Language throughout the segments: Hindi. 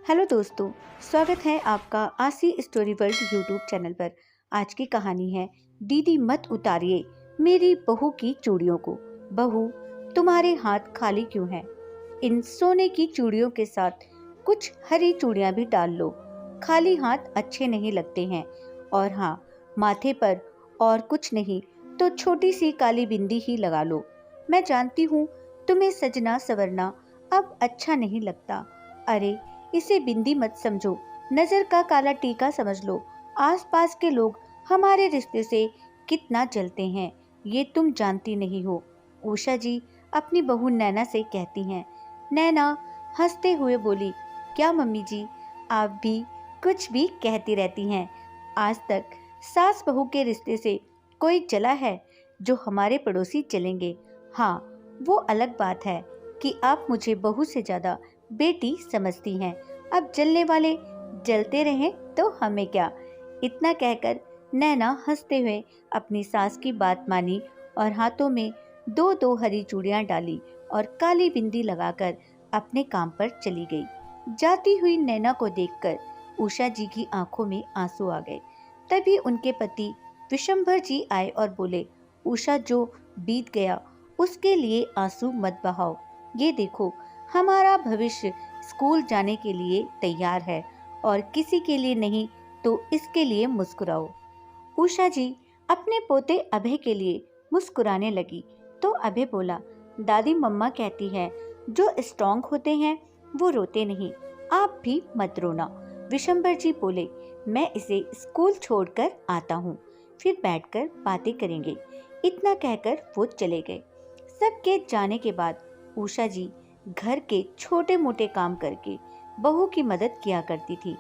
हेलो दोस्तों, स्वागत है आपका आसी स्टोरी वर्ल्ड यूट्यूब चैनल पर। आज की कहानी है दीदी मत उतारिए मेरी बहू की चूड़ियों को। बहू, तुम्हारे हाथ खाली क्यों हैं? इन सोने की चूड़ियों के साथ कुछ हरी चूड़ियां भी डाल लो। खाली हाथ अच्छे नहीं लगते हैं। और हाँ, माथे पर और कुछ नहीं तो छोटी सी काली बिंदी ही लगा लो। मैं जानती हूँ तुम्हें सजना सवरना अब अच्छा नहीं लगता। अरे, इसे बिंदी मत समझो, नजर का काला टीका समझ लो। आसपास के लोग हमारे रिश्ते से कितना जलते हैं, ये तुम जानती नहीं हो। उषा जी अपनी बहू नैना से कहती हैं। नैना हंसते हुए बोली, क्या मम्मी जी, आप भी कुछ भी कहती रहती हैं। आज तक सास बहू के रिश्ते से कोई जला है जो हमारे पड़ोसी चलेंगे? हाँ, वो अलग बात है कि आप मुझे बहू से ज्यादा बेटी समझती हैं। अब जलने वाले जलते रहें तो हमें क्या। इतना कहकर नैना हंसते हुए अपनी सास की बात मानी और हाथों में दो दो हरी चूड़ियां डाली और काली बिंदी लगाकर अपने काम पर चली गई। जाती हुई नैना को देखकर उषा जी की आंखों में आंसू आ गए। तभी उनके पति विशंभर जी आए और बोले, उषा, जो बीत गया उसके लिए आंसू मत बहाओ। ये देखो, हमारा भविष्य स्कूल जाने के लिए तैयार है और किसी के लिए नहीं तो इसके लिए मुस्कुराओ। उषा जी अपने पोते अभय के लिए मुस्कुराने लगी तो अभय बोला, दादी मम्मा कहती है जो स्ट्रांग होते हैं वो रोते नहीं, आप भी मत रोना। विशंबर जी बोले, मैं इसे स्कूल छोड़कर आता हूँ, फिर बैठकर बातें करेंगे। इतना कहकर वो चले गए। सबके जाने के बाद उषा जी घर के छोटे मोटे काम करके बहू की मदद किया करती थी।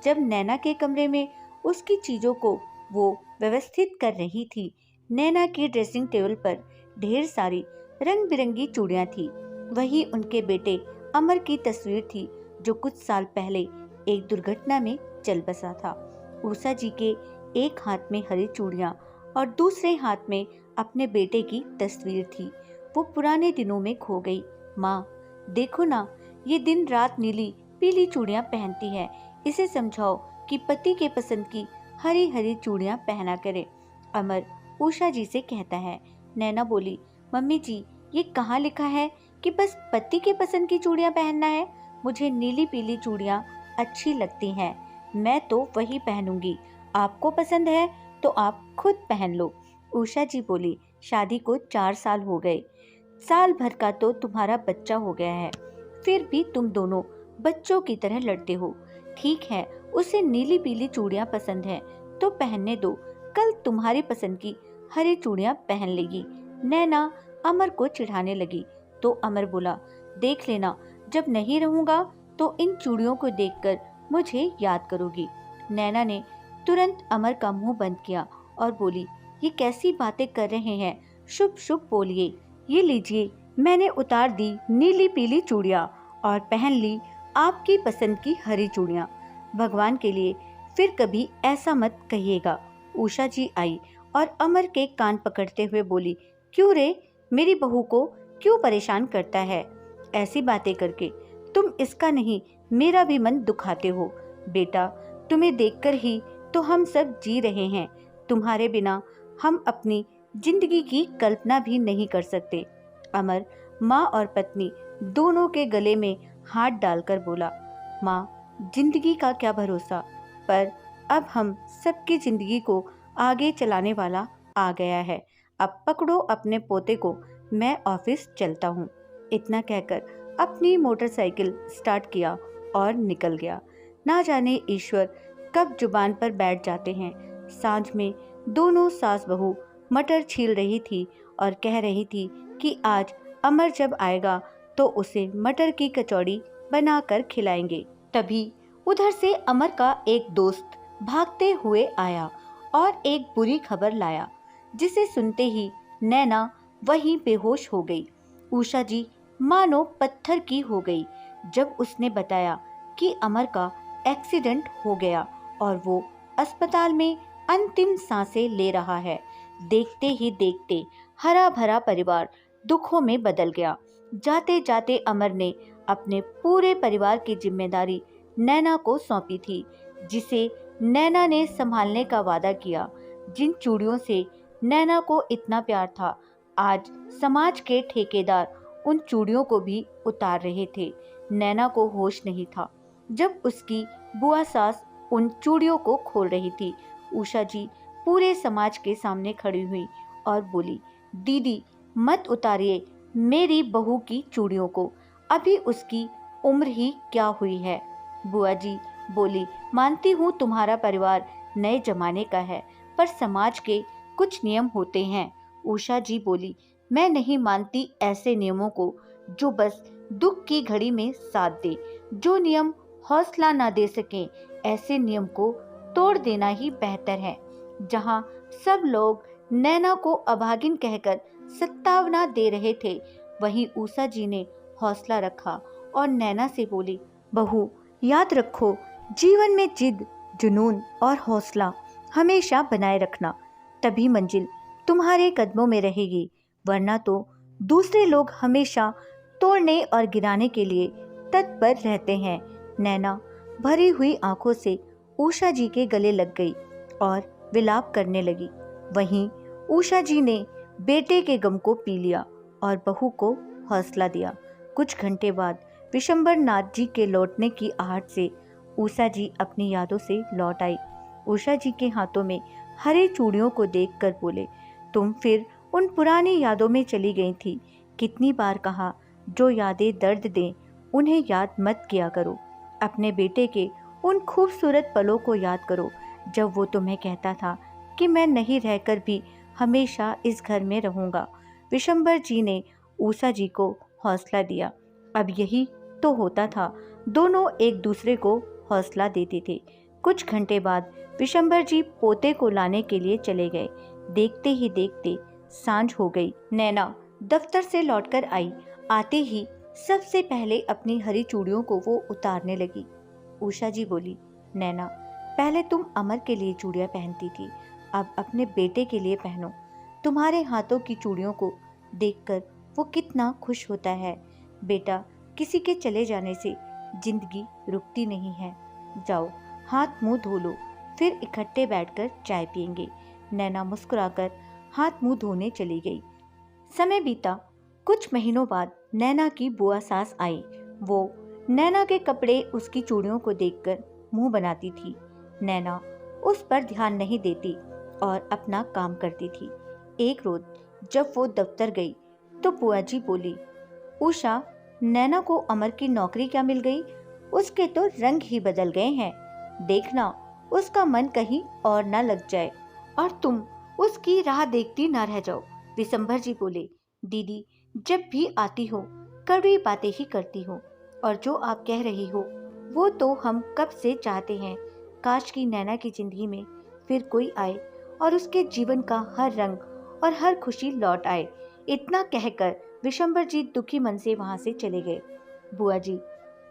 जब नैना के कमरे में उसकी चीजों को वो व्यवस्थित कर रही थी, नैना की ड्रेसिंग टेबल पर ढेर सारी रंग बिरंगी चूड़ियां थी। वही उनके बेटे अमर की तस्वीर थी जो कुछ साल पहले एक दुर्घटना में चल बसा था। उषा जी के एक हाथ में हरी चूड़ियां और दूसरे हाथ में अपने बेटे की तस्वीर थी। वो पुराने दिनों में खो गई। माँ, देखो ना, ये दिन रात नीली पीली चूड़ियां पहनती है। इसे समझाओ कि पति के पसंद की हरी हरी चूड़ियां पहना करे। अमर उषा जी से कहता है। नैना बोली, मम्मी जी, ये कहाँ लिखा है कि बस पति के पसंद की चूड़ियां पहनना है? मुझे नीली पीली चूड़ियां अच्छी लगती हैं, मैं तो वही पहनूंगी। आपको पसंद है तो आप खुद पहन लो। उषा जी बोली, शादी को 4 साल हो गए, साल भर का तो तुम्हारा बच्चा हो गया है, फिर भी तुम दोनों बच्चों की तरह लड़ते हो। ठीक है, उसे नीली पीली चूड़ियां पसंद है तो पहनने दो, कल तुम्हारी पसंद की हरी चूड़ियां पहन लेगी। नैना अमर को चिढ़ाने लगी तो अमर बोला, देख लेना, जब नहीं रहूंगा तो इन चूड़ियों को देखकर मुझे याद करोगी। नैना ने तुरंत अमर का मुंह बंद किया और बोली, ये कैसी बातें कर रहे हैं, शुभ शुभ बोलिए। ये लीजिए, मैंने उतार दी नीली पीली चूड़ियां और पहन ली आपकी पसंद की हरी चूड़ियां। भगवान के लिए फिर कभी ऐसा मत कहिएगा। उषा जी आई और अमर के कान पकड़ते हुए बोली, क्यों रे, मेरी बहू को क्यों परेशान करता है? ऐसी बातें करके तुम इसका नहीं मेरा भी मन दुखाते हो। बेटा, तुम्हें देखकर ही तो हम सब जी रहे हैं। तुम्हारे बिना हम अपनी जिंदगी की कल्पना भी नहीं कर सकते। अमर माँ और पत्नी दोनों के गले में हाथ डालकर बोला, माँ, जिंदगी का क्या भरोसा, पर अब हम सबकी जिंदगी को आगे चलाने वाला आ गया है। अब पकड़ो अपने पोते को, मैं ऑफिस चलता हूँ। इतना कहकर अपनी मोटरसाइकिल स्टार्ट किया और निकल गया। ना जाने ईश्वर कब जुबान पर बैठ जाते हैं। सांझ में दोनों सास बहू मटर छील रही थी और कह रही थी कि आज अमर जब आएगा तो उसे मटर की कचौड़ी बनाकर खिलाएंगे। तभी उधर से अमर का एक दोस्त भागते हुए आया और एक बुरी खबर लाया, जिसे सुनते ही नैना वहीं बेहोश हो गई। उषा जी मानो पत्थर की हो गई जब उसने बताया कि अमर का एक्सीडेंट हो गया और वो अस्पताल में अंतिम सांसें ले रहा है। देखते ही देखते हरा भरा परिवार दुखों में बदल गया। जाते जाते अमर ने अपने पूरे परिवार की जिम्मेदारी नैना को सौंपी थी, जिसे नैना ने संभालने का वादा किया। जिन चूड़ियों से नैना को इतना प्यार था, आज समाज के ठेकेदार उन चूड़ियों को भी उतार रहे थे। नैना को होश नहीं था जब उसकी बुआ सास उन चूड़ियों को खोल रही थी। उषा जी पूरे समाज के सामने खड़ी हुई और बोली, दीदी मत उतारिए मेरी बहू की चूड़ियों को, अभी उसकी उम्र ही क्या हुई है। बुआ जी बोली, मानती हूँ तुम्हारा परिवार नए जमाने का है, पर समाज के कुछ नियम होते हैं। उषा जी बोली, मैं नहीं मानती ऐसे नियमों को जो बस दुख की घड़ी में साथ दे। जो नियम हौसला ना दे सके, ऐसे नियम को तोड़ देना ही बेहतर है। जहाँ सब लोग नैना को अभागिन कहकर सत्तावना दे रहे थे, वहीं उषा जी ने हौसला रखा और नैना से बोली, बहू याद रखो, जीवन में जिद, जुनून और हौसला हमेशा बनाए रखना, तभी मंजिल तुम्हारे कदमों में रहेगी, वरना तो दूसरे लोग हमेशा तोड़ने और गिराने के लिए तत्पर रहते हैं। नैना भरी हुई आंखों से उषा जी के गले लग गई और विलाप करने लगी। वहीं उषा जी ने बेटे के गम को पी लिया और बहू को हौसला दिया। कुछ घंटे बाद विशंबर नाथ जी के लौटने की आहट से उषा जी अपनी यादों से लौट आई। उषा जी के हाथों में हरे चूड़ियों को देखकर बोले, तुम फिर उन पुरानी यादों में चली गई थी। कितनी बार कहा, जो यादें दर्द दें उन्हें याद मत किया करो। अपने बेटे के उन खूबसूरत पलों को याद करो, जब वो तुम्हें कहता था कि मैं नहीं रहकर भी हमेशा इस घर में रहूंगा। विशंबर जी ने उषा जी को हौसला दिया। अब यही तो होता था, दोनों एक दूसरे को हौसला देते थे। कुछ घंटे बाद विशंबर जी पोते को लाने के लिए चले गए। देखते ही देखते सांझ हो गई। नैना दफ्तर से लौटकर आई। आते ही सबसे पहले अपनी हरी चूड़ियों को वो उतारने लगी। उषा जी बोली, नैना पहले तुम अमर के लिए चूड़ियां पहनती थी, अब अपने बेटे के लिए पहनो। तुम्हारे हाथों की चूड़ियों को देखकर वो कितना खुश होता है। बेटा, किसी के चले जाने से जिंदगी रुकती नहीं है। जाओ हाथ मुंह धो लो, फिर इकट्ठे बैठकर चाय पियेंगे। नैना मुस्कुराकर हाथ मुंह धोने चली गई। समय बीता। कुछ महीनों बाद नैना की बुआ सास आई। वो नैना के कपड़े, उसकी चूड़ियों को देखकर मुंह बनाती थी। नैना उस पर ध्यान नहीं देती और अपना काम करती थी। एक रोज जब वो दफ्तर गई तो बुआ जी बोली, उषा, नैना को अमर की नौकरी क्या मिल गई? उसके तो रंग ही बदल गए हैं। देखना उसका मन कहीं और न लग जाए और तुम उसकी राह देखती न रह जाओ। विशंभर जी बोले, दीदी जब भी आती हो कड़वी बातें ही करती हो, और जो आप कह रही हो वो तो हम कब से चाहते हैं। काश की नैना की जिंदगी में फिर कोई आए और उसके जीवन का हर रंग और हर खुशी लौट आए। इतना कहकर विशंभर जी दुखी मन से वहां से चले गए। बुआ जी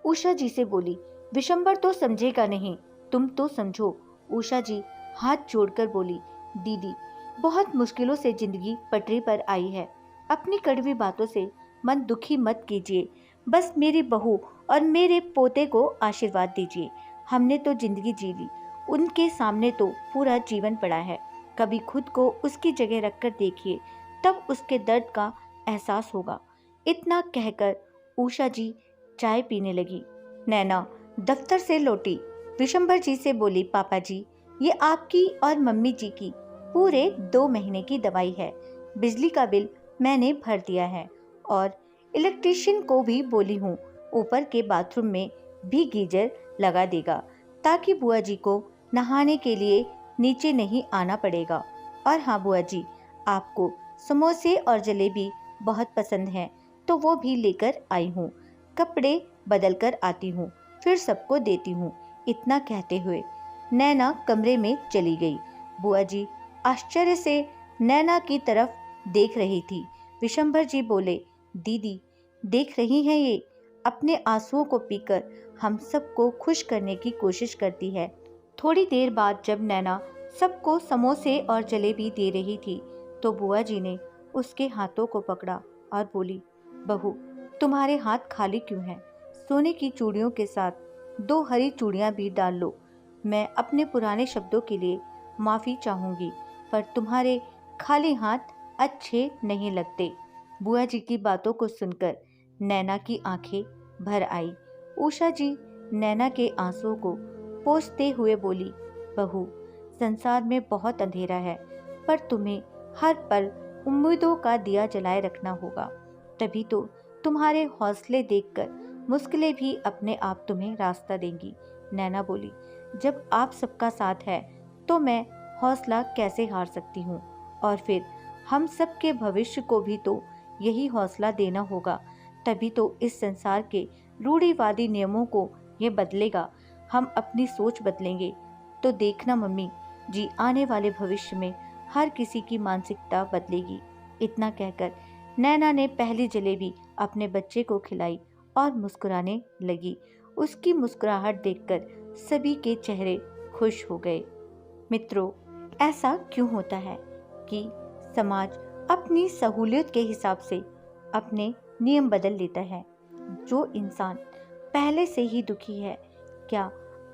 उषा जी से बोली, विशंभर तो समझेगा नहीं, तुम तो समझो। उषा जी हाथ जोड़कर बोली, दीदी बहुत मुश्किलों से जिंदगी पटरी पर आई है, अपनी कड़वी बातों से मन दुखी मत कीजिए। बस मेरी बहू और मेरे पोते को आशीर्वाद दीजिए। हमने तो जिंदगी जी ली, उनके सामने तो पूरा जीवन पड़ा है। कभी खुद को उसकी जगह रखकर देखिए, तब उसके दर्द का एहसास होगा। इतना कहकर उषा जी चाय पीने लगी। नैना दफ्तर से लौटी, विशंभर जी से बोली, पापा जी ये आपकी और मम्मी जी की पूरे 2 महीने की दवाई है। बिजली का बिल मैंने भर दिया है और इलेक्ट्रीशियन को भी बोली हूँ, ऊपर के बाथरूम में भी गीजर लगा देगा, ताकि बुआ जी को नहाने के लिए नीचे नहीं आना पड़ेगा। और हाँ बुआ जी, आपको समोसे और जलेबी बहुत पसंद हैं, तो वो भी लेकर आई हूँ। कपड़े बदल कर आती हूँ, फिर सबको देती हूँ। इतना कहते हुए नैना कमरे में चली गई। बुआ जी आश्चर्य से नैना की तरफ देख रही थी। विशंभर जी बोले, दीदी देख रही हैं ये, अपने आंसुओं को पीकर हम सबको खुश करने की कोशिश करती है। थोड़ी देर बाद जब नैना सबको समोसे और जलेबी दे रही थी तो बुआ जी ने उसके हाथों को पकड़ा और बोली, बहू तुम्हारे हाथ खाली क्यों हैं? सोने की चूड़ियों के साथ 2 हरी चूड़ियां भी डाल लो। मैं अपने पुराने शब्दों के लिए माफ़ी चाहूँगी, पर तुम्हारे खाली हाथ अच्छे नहीं लगते। बुआ जी की बातों को सुनकर नैना की आंखें भर आई। उषा जी नैना के आंसुओं को पोंछते हुए बोली, बहू, संसार में बहुत अंधेरा है, पर तुम्हें हर पल उम्मीदों का दिया जलाए रखना होगा। तभी तो तुम्हारे हौसले देखकर मुश्किलें भी अपने आप तुम्हें रास्ता देंगी। नैना बोली, जब आप सबका साथ है तो मैं हौसला कैसे हार सकती हूँ। और फिर हम सबके भविष्य को भी तो यही हौसला देना होगा, तभी तो इस संसार के रूढ़िवादी नियमों को ये बदलेगा। हम अपनी सोच बदलेंगे तो देखना मम्मी जी, आने वाले भविष्य में हर किसी की मानसिकता बदलेगी। इतना कहकर नैना ने पहली जलेबी अपने बच्चे को खिलाई और मुस्कुराने लगी। उसकी मुस्कुराहट देखकर सभी के चेहरे खुश हो गए। मित्रों, ऐसा क्यों होता है कि समाज अपनी सहूलियत के हिसाब से अपने नियम बदल लेता है? जो इंसान पहले से ही दुखी है, क्या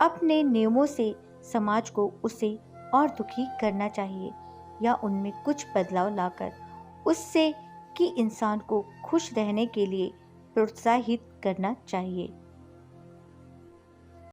अपने नियमों से समाज को उसे और दुखी करना चाहिए, या उनमें कुछ बदलाव लाकर उससे कि इंसान को खुश रहने के लिए प्रोत्साहित करना चाहिए?